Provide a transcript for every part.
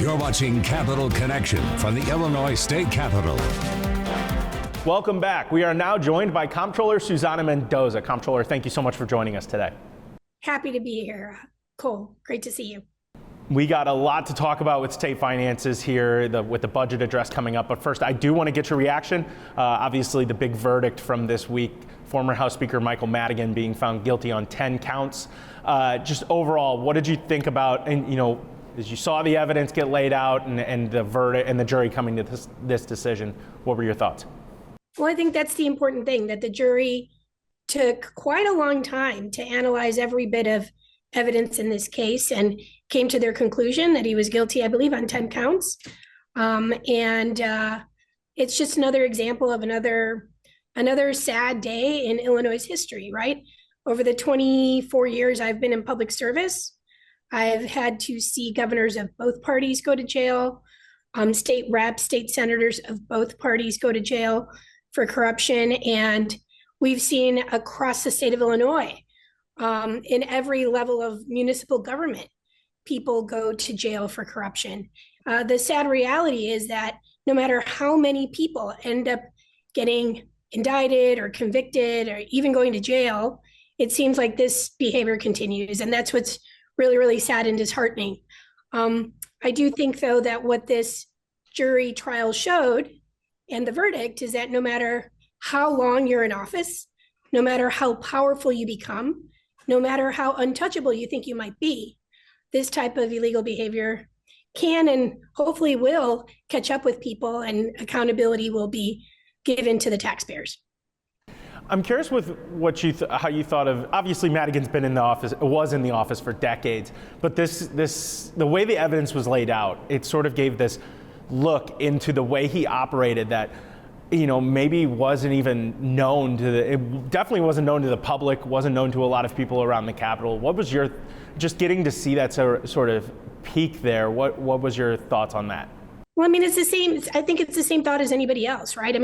You're watching Capital Connection from the Illinois State Capitol. Welcome back. We are now joined by Comptroller Susana Mendoza. Comptroller, thank you so much for joining us today. Happy to be here, Cole. Great to see you. We got a lot to talk about with state finances here, with the budget address coming up. But first, I do want to get your reaction. Obviously, the big verdict from this week, former House Speaker Michael Madigan being found guilty on 10 counts. Just overall, what did you think about, and as you saw the evidence get laid out and the verdict and the jury coming to this decision, what were your thoughts? Well, I think that's the important thing, that the jury took quite a long time to analyze every bit of evidence in this case and came to their conclusion that he was guilty, I believe, on 10 counts. It's just another example of another sad day in Illinois' history, right? Over the 24 years I've been in public service, I've had to see governors of both parties go to jail, state reps, state senators of both parties go to jail for corruption. And we've seen across the state of Illinois, in every level of municipal government, people go to jail for corruption. The sad reality is that no matter how many people end up getting indicted or convicted or even going to jail, it seems like this behavior continues. And that's what's really, really sad and disheartening. I do think, though, that what this jury trial showed and the verdict is that no matter how long you're in office, no matter how powerful you become, no matter how untouchable you think you might be, this type of illegal behavior can and hopefully will catch up with people, and accountability will be given to the taxpayers. I'm curious with what how you thought of, obviously Madigan's been in the office, was in the office for decades, but the way the evidence was laid out, it sort of gave this look into the way he operated that, maybe wasn't even known it definitely wasn't known to the public, wasn't known to a lot of people around the Capitol. What was just getting to see that sort of peak there, what was your thoughts on that? Well, it's the same. I think it's the same thought as anybody else, right?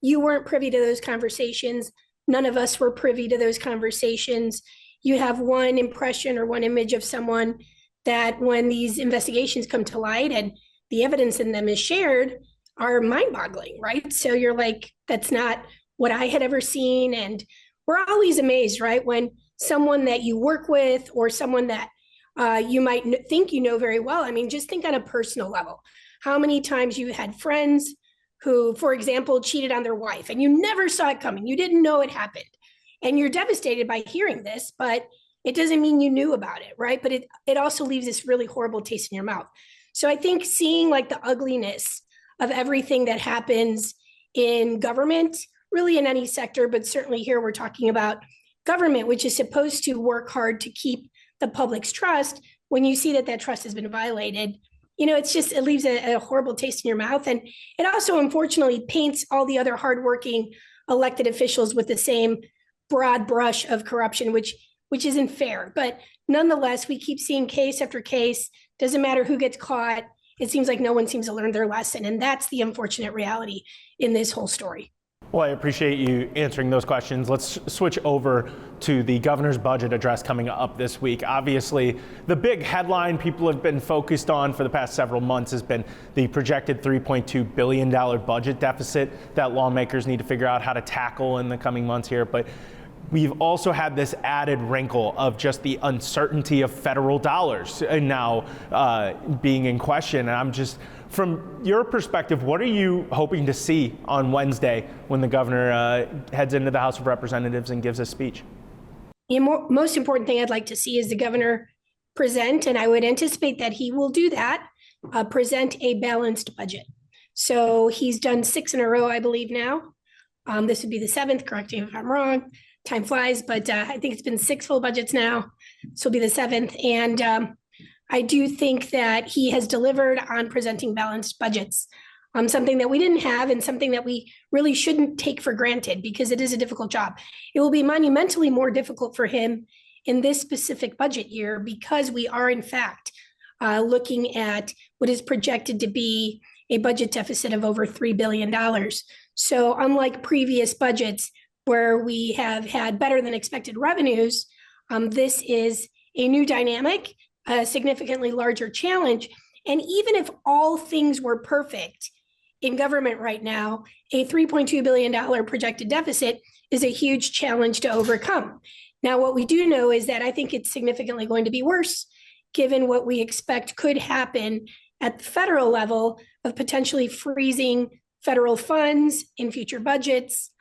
You weren't privy to those conversations. None of us were privy to those conversations. You have one impression or one image of someone that when these investigations come to light and the evidence in them is shared are mind-boggling, right? So you're like, that's not what I had ever seen. And we're always amazed, right? When someone that you work with or someone that you might think very well. Just think on a personal level. How many times you had friends who, for example, cheated on their wife and you never saw it coming. You didn't know it happened. And you're devastated by hearing this, but it doesn't mean you knew about it, right? But it also leaves this really horrible taste in your mouth. So I think seeing like the ugliness of everything that happens in government, really in any sector, but certainly here we're talking about government, which is supposed to work hard to keep the public's trust. When you see that trust has been violated, it leaves a horrible taste in your mouth. And it also, unfortunately, paints all the other hardworking elected officials with the same broad brush of corruption, which isn't fair. But nonetheless, we keep seeing case after case. Doesn't matter who gets caught. It seems like no one seems to learn their lesson. And that's the unfortunate reality in this whole story. Well, I appreciate you answering those questions. Let's switch over to the governor's budget address coming up this week. Obviously, the big headline people have been focused on for the past several months has been the projected $3.2 billion budget deficit that lawmakers need to figure out how to tackle in the coming months here. But we've also had this added wrinkle of just the uncertainty of federal dollars now being in question. And from your perspective, what are you hoping to see on Wednesday when the governor heads into the House of Representatives and gives a speech? The most important thing I'd like to see is the governor present, and I would anticipate that he will do that, present a balanced budget. So he's done 6 in a row, I believe now. This would be the 7th, correct me if I'm wrong. Time flies, but I think it's been 6 full budgets now. This will be the 7th. And I do think that he has delivered on presenting balanced budgets, something that we didn't have and something that we really shouldn't take for granted because it is a difficult job. It will be monumentally more difficult for him in this specific budget year because we are, in fact, looking at what is projected to be a budget deficit of over $3 billion. So unlike previous budgets where we have had better than expected revenues, this is a new dynamic, a significantly larger challenge. And even if all things were perfect in government right now, a $3.2 billion projected deficit is a huge challenge to overcome. Now, what we do know is that I think it's significantly going to be worse, given what we expect could happen at the federal level of potentially freezing federal funds in future budgets.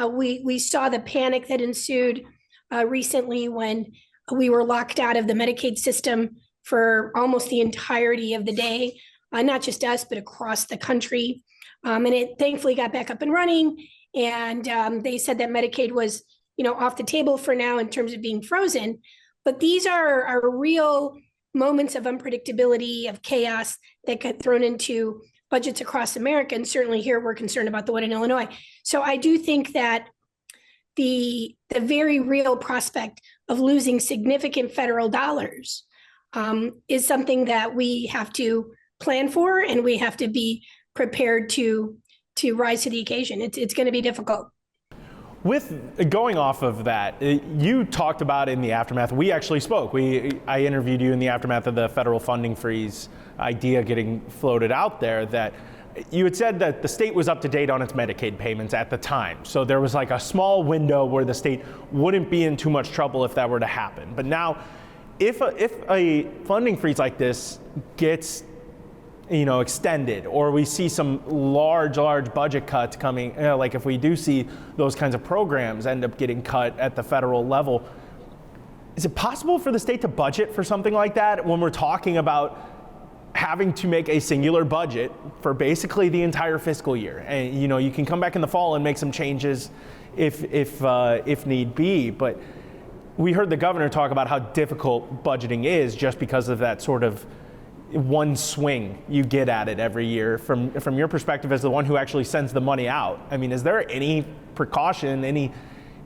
We saw the panic that ensued recently when we were locked out of the Medicaid system for almost the entirety of the day, not just us, but across the country. And it thankfully got back up and running. And they said that Medicaid was, off the table for now in terms of being frozen. But these are real moments of unpredictability, of chaos that get thrown into budgets across America. And certainly here we're concerned about the one in Illinois. So I do think that the very real prospect of losing significant federal dollars is something that we have to plan for, and we have to be prepared to rise to the occasion. It's going to be difficult. With going off of that, you talked about in the aftermath, we actually spoke. I interviewed you in the aftermath of the federal funding freeze idea getting floated out there, that you had said that the state was up to date on its Medicaid payments at the time. So there was like a small window where the state wouldn't be in too much trouble if that were to happen. But now, if a funding freeze like this gets extended, or we see some large budget cuts coming, like if we do see those kinds of programs end up getting cut at the federal level, is it possible for the state to budget for something like that when we're talking about having to make a singular budget for basically the entire fiscal year? And you can come back in the fall and make some changes if need be, but we heard the governor talk about how difficult budgeting is just because of that sort of one swing you get at it every year. From your perspective as the one who actually sends the money out, I mean, is there any precaution,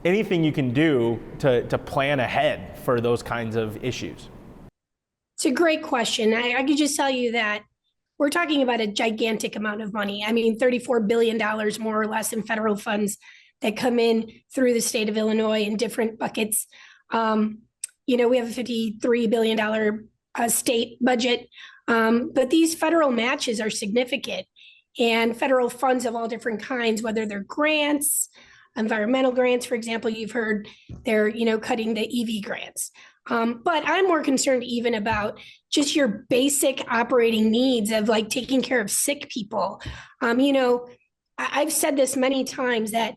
anything you can do to plan ahead for those kinds of issues? It's a great question. I could just tell you that we're talking about a gigantic amount of money. I mean, $34 billion more or less in federal funds that come in through the state of Illinois in different buckets. We have a $53 billion state budget, but these federal matches are significant, and federal funds of all different kinds, whether they're grants, environmental grants, for example, you've heard they're, cutting the EV grants. But I'm more concerned even about just your basic operating needs of like taking care of sick people. I've said this many times that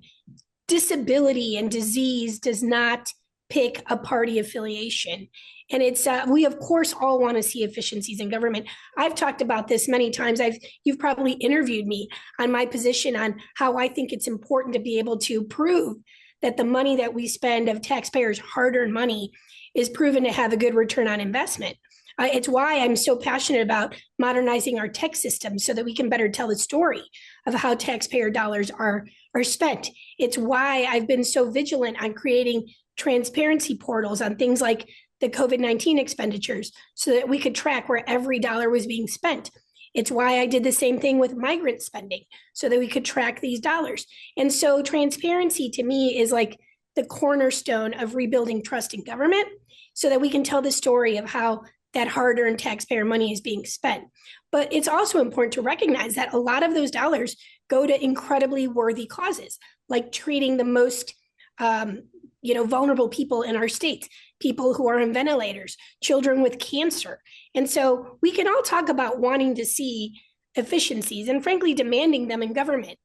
disability and disease does not pick a party affiliation. And it's we of course all want to see efficiencies in government. I've talked about this many times. You've probably interviewed me on my position on how I think it's important to be able to prove that the money that we spend of taxpayers' hard-earned money is proven to have a good return on investment. It's why I'm so passionate about modernizing our tech system so that we can better tell the story of how taxpayer dollars are spent. It's why I've been so vigilant on creating transparency portals on things like the COVID-19 expenditures so that we could track where every dollar was being spent. It's why I did the same thing with migrant spending so that we could track these dollars. And so transparency to me is like the cornerstone of rebuilding trust in government so that we can tell the story of how that hard-earned taxpayer money is being spent. But it's also important to recognize that a lot of those dollars go to incredibly worthy causes, like treating the most vulnerable people in our state, people who are on ventilators, children with cancer. And so we can all talk about wanting to see efficiencies and frankly demanding them in government.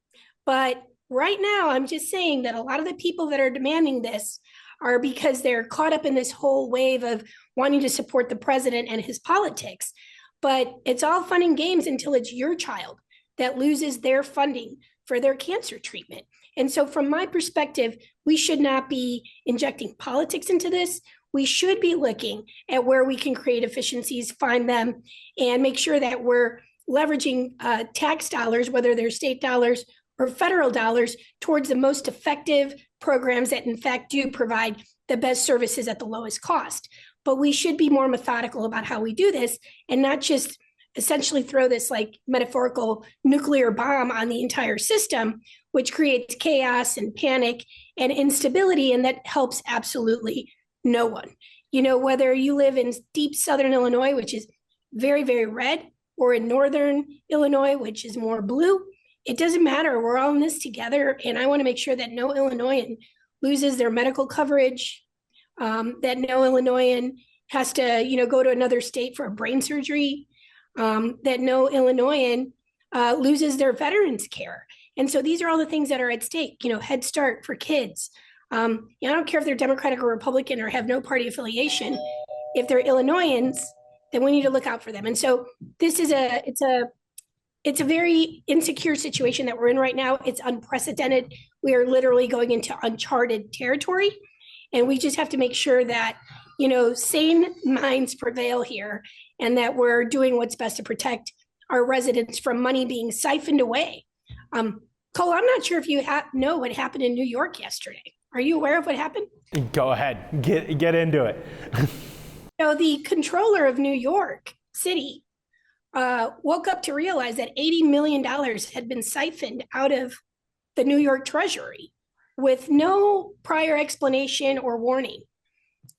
But right now, I'm just saying that a lot of the people that are demanding this are because they're caught up in this whole wave of wanting to support the president and his politics. But it's all fun and games until it's your child that loses their funding for their cancer treatment. And so from my perspective, we should not be injecting politics into this. We should be looking at where we can create efficiencies, find them, and make sure that we're leveraging tax dollars, whether they're state dollars or federal dollars, towards the most effective programs that in fact do provide the best services at the lowest cost. But we should be more methodical about how we do this and not just essentially throw this like metaphorical nuclear bomb on the entire system, which creates chaos and panic and instability, and that helps absolutely no one. Whether you live in deep Southern Illinois, which is very, very red, or in northern Illinois, which is more blue. It doesn't matter. We're all in this together. And I want to make sure that no Illinoisan loses their medical coverage, that no Illinoisan has to, go to another state for a brain surgery, that no Illinoisan loses their veterans care. And so these are all the things that are at stake, Head Start for kids. I don't care if they're Democratic or Republican or have no party affiliation. If they're Illinoisans, then we need to look out for them. And so this is it's a very insecure situation that we're in right now. It's unprecedented. We are literally going into uncharted territory. And we just have to make sure that, sane minds prevail here and that we're doing what's best to protect our residents from money being siphoned away. Cole, I'm not sure if you know what happened in New York yesterday. Are you aware of what happened? Go ahead, get into it. So the Comptroller of New York City woke up to realize that $80 million had been siphoned out of the New York Treasury with no prior explanation or warning.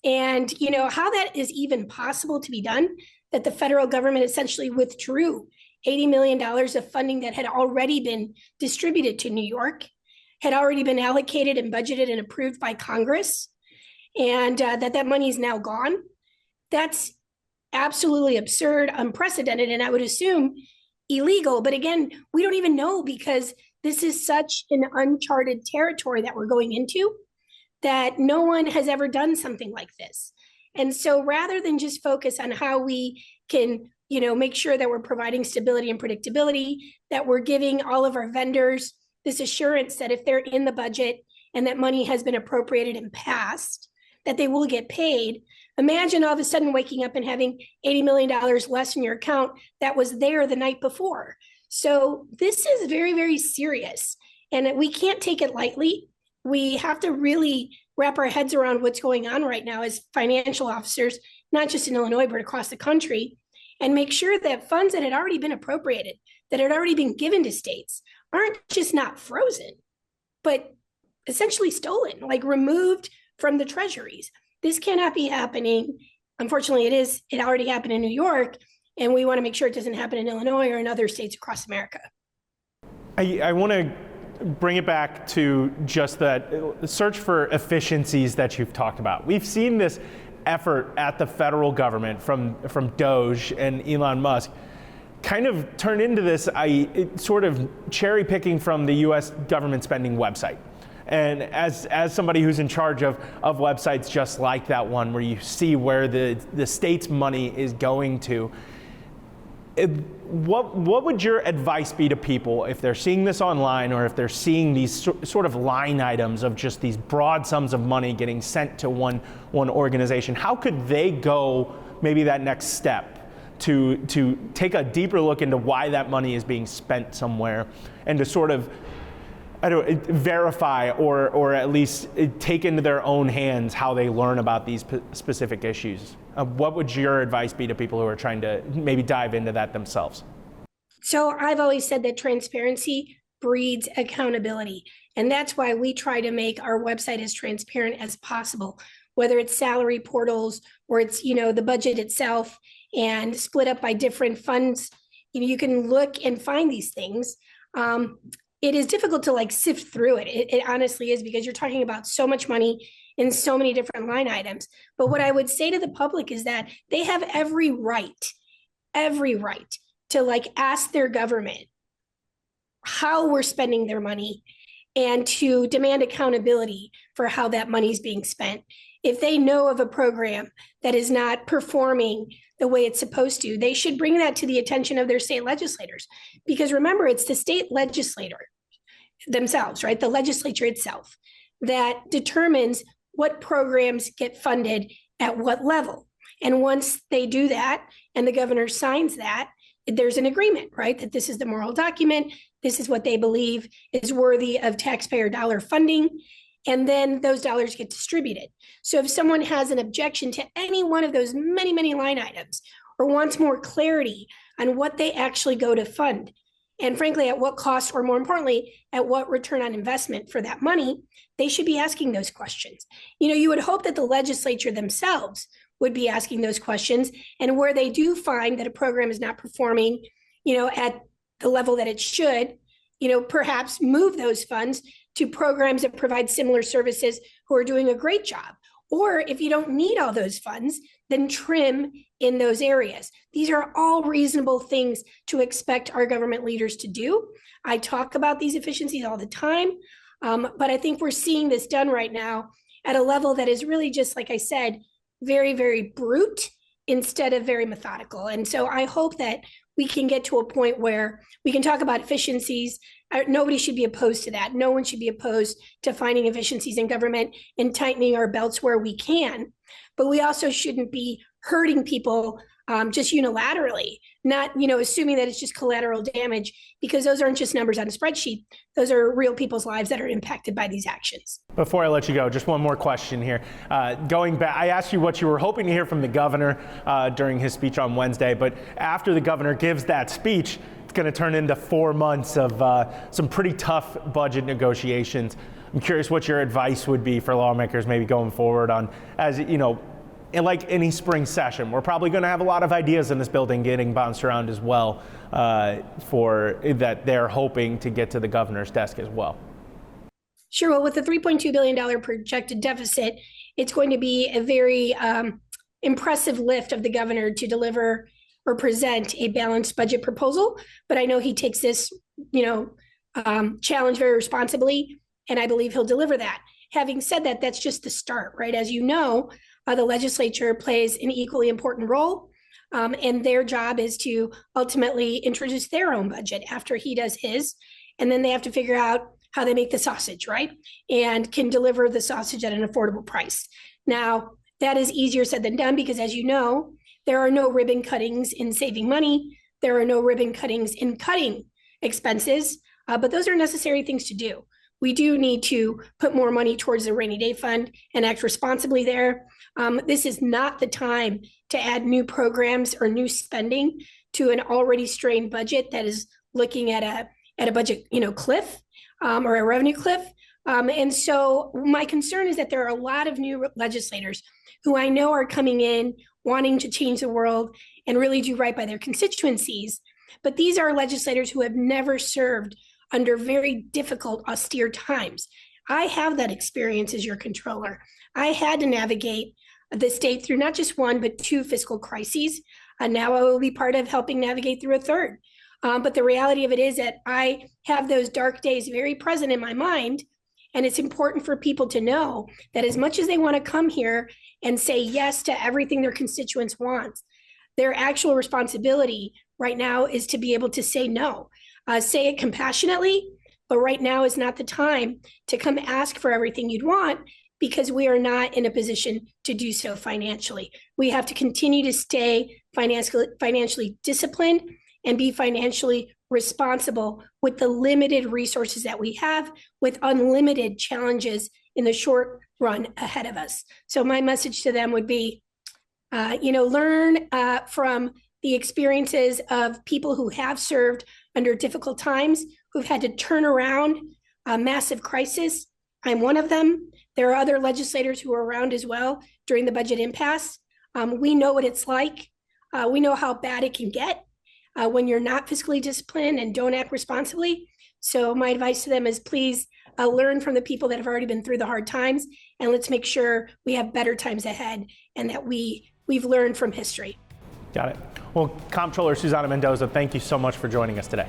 And how that is even possible to be done, that the federal government essentially withdrew $80 million of funding that had already been distributed to New York, had already been allocated and budgeted and approved by Congress, and that money is now gone. That's absolutely absurd, unprecedented, and I would assume illegal. But again, we don't even know because this is such an uncharted territory that we're going into that no one has ever done something like this. And so rather than just focus on how we can, make sure that we're providing stability and predictability, that we're giving all of our vendors this assurance that if they're in the budget and that money has been appropriated and passed, that they will get paid. Imagine all of a sudden waking up and having $80 million less in your account that was there the night before. So this is very, very serious, and we can't take it lightly. We have to really wrap our heads around what's going on right now as financial officers, not just in Illinois, but across the country, and make sure that funds that had already been appropriated, that had already been given to states, aren't just not frozen, but essentially stolen, like removed from the treasuries. This cannot be happening. Unfortunately, it is. It already happened in New York, and we want to make sure it doesn't happen in Illinois or in other states across America. I want to bring it back to just that search for efficiencies that you've talked about. We've seen this effort at the federal government from Doge and Elon Musk kind of turn into this sort of cherry picking from the U.S. government spending website. And as somebody who's in charge of websites just like that one, where you see where the state's money is going to, what would your advice be to people if they're seeing this online or if they're seeing these sort of line items of just these broad sums of money getting sent to one organization? How could they go maybe that next step to take a deeper look into why that money is being spent somewhere and to sort of verify or at least take into their own hands how they learn about these specific issues? What would your advice be to people who are trying to maybe dive into that themselves? So I've always said that transparency breeds accountability. And that's why we try to make our website as transparent as possible, whether it's salary portals or it's, the budget itself and split up by different funds. You can look and find these things. It is difficult to sift through it. It honestly is, because you're talking about so much money in so many different line items. But what I would say to the public is that they have every right to ask their government how we're spending their money and to demand accountability for how that money is being spent. If they know of a program that is not performing the way it's supposed to, they should bring that to the attention of their state legislators. Because remember, it's the state legislator themselves, right? The legislature itself that determines what programs get funded at what level. And once they do that and the governor signs that, there's an agreement, right? That this is the moral document. This is what they believe is worthy of taxpayer dollar funding. And then those dollars get distributed. So if someone has an objection to any one of those many, many line items or wants more clarity on what they actually go to fund, and frankly, at what cost, or more importantly, at what return on investment for that money, they should be asking those questions. You would hope that the legislature themselves would be asking those questions. And where they do find that a program is not performing, at the level that it should, perhaps move those funds to programs that provide similar services who are doing a great job. Or if you don't need all those funds, then trim in those areas. These are all reasonable things to expect our government leaders to do. I talk about these efficiencies all the time, but I think we're seeing this done right now at a level that is really just, like I said, very, very brute instead of very methodical. And so I hope that we can get to a point where we can talk about efficiencies. Nobody should be opposed to that. No one should be opposed to finding efficiencies in government and tightening our belts where we can. But we also shouldn't be hurting people just unilaterally, not assuming that it's just collateral damage, because those aren't just numbers on a spreadsheet. Those are real people's lives that are impacted by these actions. Before I let you go, just one more question here. Going back, I asked you what you were hoping to hear from the governor during his speech on Wednesday, but after the governor gives that speech, it's going to turn into 4 months of some pretty tough budget negotiations. I'm curious what your advice would be for lawmakers maybe going forward on, as like any spring session. We're probably going to have a lot of ideas in this building getting bounced around as well for that they're hoping to get to the governor's desk as well. Sure. Well, with the $3.2 billion projected deficit, it's going to be a very impressive lift of the governor to deliver or present a balanced budget proposal. But I know he takes this, challenge very responsibly, and I believe he'll deliver that. Having said that, that's just the start, right? As you know, the legislature plays an equally important role, and their job is to ultimately introduce their own budget after he does his, and then they have to figure out how they make the sausage, right? And can deliver the sausage at an affordable price. Now, that is easier said than done because, as you know, there are no ribbon cuttings in saving money. There are no ribbon cuttings in cutting expenses, but those are necessary things to do. We do need to put more money towards the rainy day fund and act responsibly there. This is not the time to add new programs or new spending to an already strained budget that is looking at a budget cliff or a revenue cliff. And so my concern is that there are a lot of new legislators who I know are coming in wanting to change the world and really do right by their constituencies. But these are legislators who have never served under very difficult, austere times. I have that experience as your controller. I had to navigate the state through not just one, but 2 fiscal crises. And now I will be part of helping navigate through a 3rd. But the reality of it is that I have those dark days very present in my mind. And it's important for people to know that as much as they want to come here and say yes to everything their constituents want, their actual responsibility right now is to be able to say no. Say it compassionately, but right now is not the time to come ask for everything you'd want because we are not in a position to do so financially. We have to continue to stay financially disciplined and be financially responsible with the limited resources that we have, with unlimited challenges in the short run ahead of us. So my message to them would be, learn from the experiences of people who have served under difficult times, who've had to turn around a massive crisis. I'm one of them. There are other legislators who are around as well during the budget impasse. We know what it's like. We know how bad it can get when you're not fiscally disciplined and don't act responsibly. So my advice to them is please learn from the people that have already been through the hard times, and let's make sure we have better times ahead and that we've learned from history. Got it. Well, Comptroller Susana Mendoza, thank you so much for joining us today.